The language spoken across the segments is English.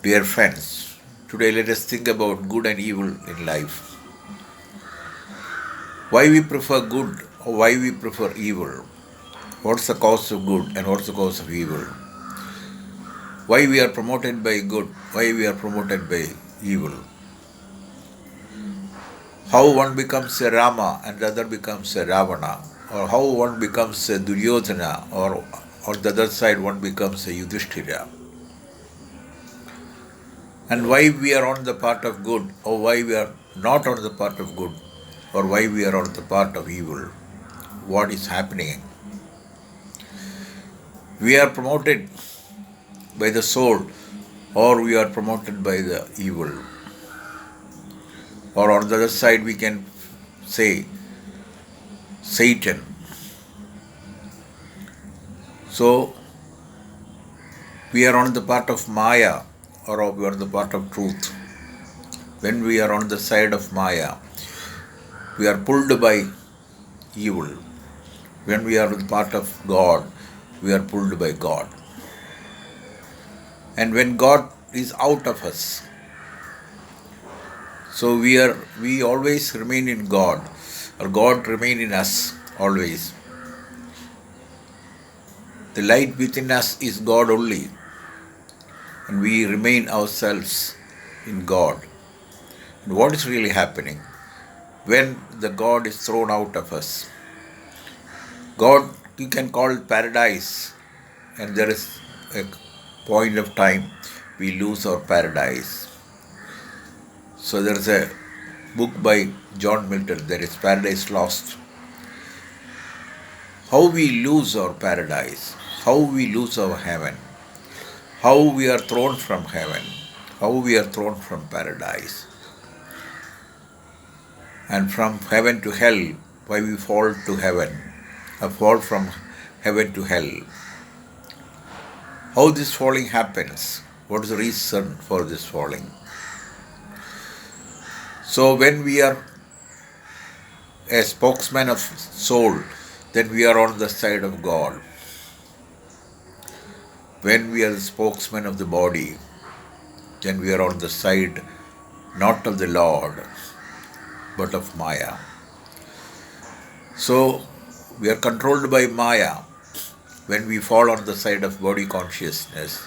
Dear friends, today let us think about good and evil in life. Why we prefer good or why we prefer evil? What's the cause of good and what's the cause of evil? Why we are promoted by good? Why we are promoted by evil? How one becomes a Rama and the other becomes a Ravana? Or how one becomes a Duryodhana or on the other side one becomes a Yudhishthira? And why we are on the part of good or why we are not on the part of good or why we are on the part of evil? What is happening? We are promoted by the soul or we are promoted by the evil. Or on the other side we can say Satan. So we are on the part of Maya or we are on the part of truth. When we are on the side of Maya, we are pulled by evil. When we are the part of God, we are pulled by God. And when God is out of us, so we always remain in God, or God remain in us always. The light within us is God only, and we remain ourselves in God. And what is really happening? When the God is thrown out of us, God you can call paradise, and there is a point of time we lose our paradise. So there is a book by John Milton, there is Paradise Lost. How we lose our paradise, how we lose our heaven, how we are thrown from heaven, how we are thrown from paradise, and from heaven to hell, why we fall to heaven, or fall from heaven to hell. How this falling happens, what is the reason for this falling? So when we are a spokesman of soul, then we are on the side of God. When we are the spokesman of the body, then we are on the side not of the Lord, but of Maya. So we are controlled by Maya when we fall on the side of body consciousness,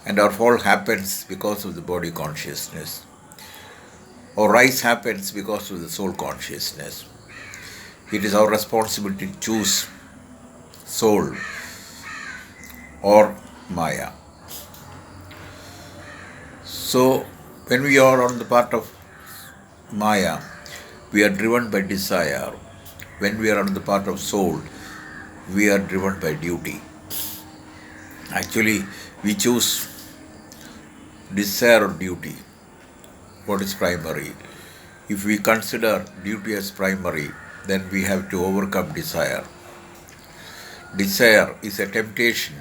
and our fall happens because of the body consciousness. Our rise happens because of the soul consciousness. It is our responsibility to choose soul or Maya. So when we are on the part of Maya, we are driven by desire. When we are on the part of soul, we are driven by duty. Actually, we choose desire or duty. What is primary? If we consider duty as primary, then we have to overcome desire. Desire is a temptation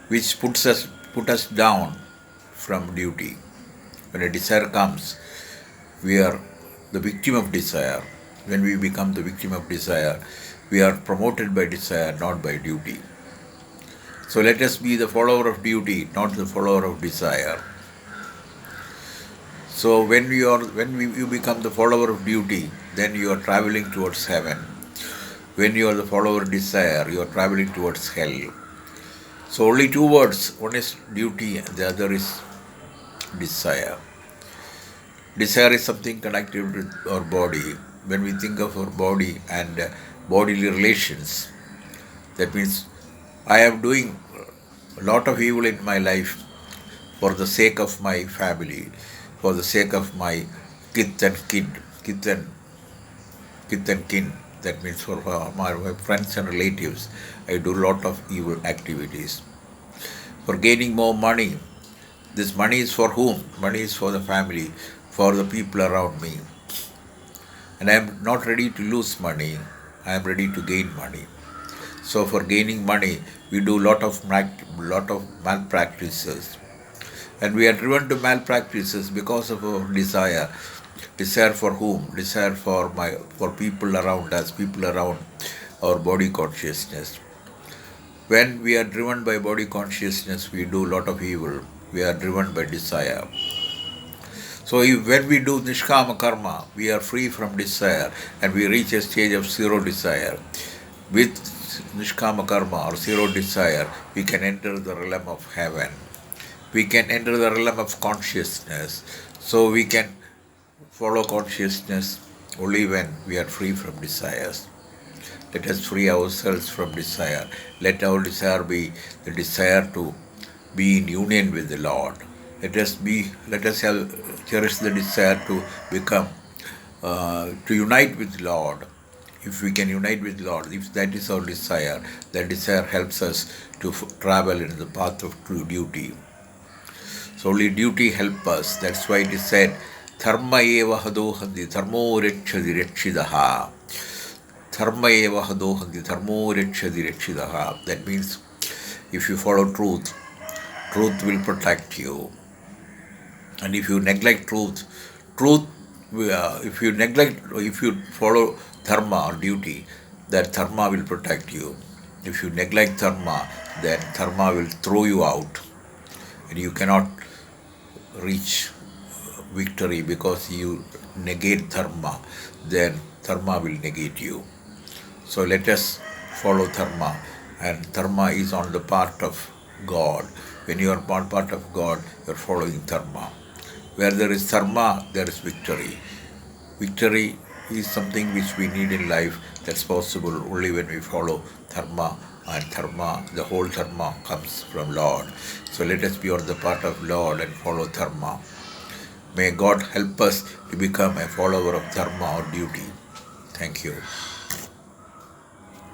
which put us down from duty. When a desire comes, we are the victim of desire. When we become the victim of desire, we are promoted by desire, not by duty. So let us be the follower of duty, not the follower of desire. So when you become the follower of duty, then you are traveling towards heaven. When you are the follower of desire, you are traveling towards hell. So only two words, one is duty and the other is desire. Desire is something connected with our body. When we think of our body and bodily relations, that means I am doing a lot of evil in my life for the sake of my family, for the sake of my kith and kin, kith and kin. That means for my friends and relatives, I do a lot of evil activities. For gaining more money, this money is for whom? Money is for the family, for the people around me. And I am not ready to lose money, I am ready to gain money. So for gaining money, we do lot of malpractices. And we are driven to malpractices because of our desire. Desire for whom? Desire for people around us, people around our body consciousness. When we are driven by body consciousness, we do a lot of evil. we are driven by desire. So when we do Nishkama Karma, we are free from desire and we reach a stage of zero desire. With Nishkama Karma or zero desire, we can enter the realm of heaven. We can enter the realm of consciousness. So we can follow consciousness only when we are free from desires. Let us free ourselves from desire. Let our desire be the desire to be in union with the Lord. Let us cherish the desire to become, to unite with the Lord. If we can unite with Lord, if that is our desire, that desire helps us to travel in the path of true duty. So only duty helps us. That's why it is said, Dharma eva hadohandi, dharmo rekshadi rekshidaha. Dharma eva hadohandi, dharmo rekshadi rekshidaha. That means if you follow truth, truth will protect you. And if you neglect if you follow dharma or duty, that dharma will protect you. If you neglect dharma, then dharma will throw you out and you cannot reach victory because you negate dharma, then dharma will negate you. So let us follow dharma, and dharma is on the part of God. When you are part of God, you are following dharma. Where there is dharma, there is victory. Victory is something which we need in life. That's possible only when we follow dharma, and dharma, the whole dharma comes from Lord. So let us be on the part of Lord and follow dharma. May God help us to become a follower of dharma or duty. Thank you.